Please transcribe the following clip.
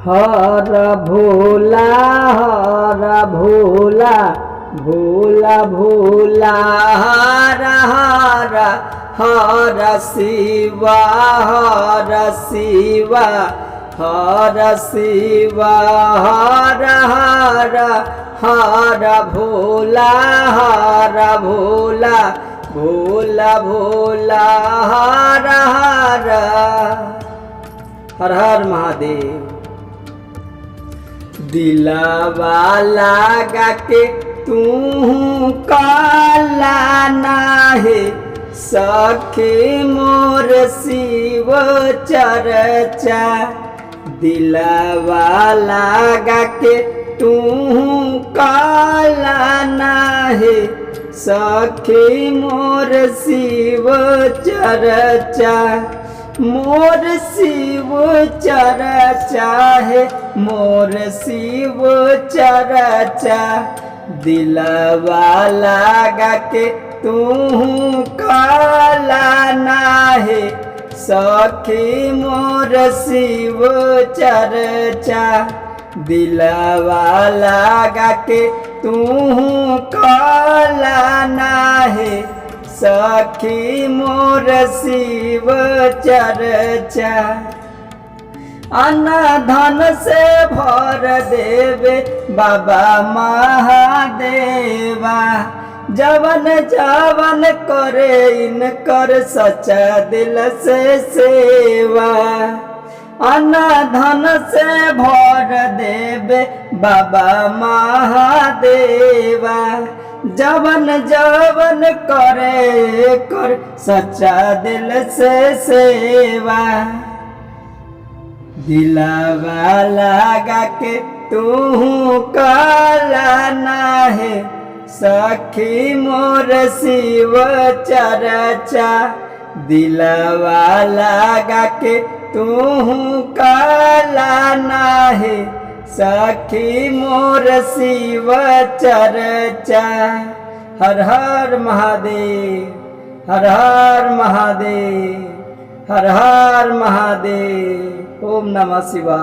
हर भोला हर भोला भोला भोला हर हर हर शिवा हर शिवा हर शिवा हर हर हर भोला हर भोला भोला भोला हर हर हर हर महादेव। दिलवा लगा के तू काला नाहे सखी मोर शिव चर्चा। दिलवा लगा के तू काला नाहे सखी मोर शिव चर्चा। मोर शिव चर्चा है मोर शिव चर्चा। दिलवा लगा के तू काला नाहे सखी मोर शिव चर्चा। दिलवा लगा के तू काला नाहे सखी मोर शिव चर्चा। अन्न धन से भर देवे बाबा महादेवा। जवन जवन करे इनकर सच्चा दिल से सेवा। अन्न धन से भर देवे बाबा महादेवा। जवन जवन करे कर सच्चा दिल से सेवा। दिलवा लगा के तू काला नाहे सखी मोर शिव चर्चा। दिलवा लगा के तू काला नाहे सखी मोर शिव चर्चा। हर हर महादेव हर हर महादेव हर हर महादेव। ओम नमः शिवाय।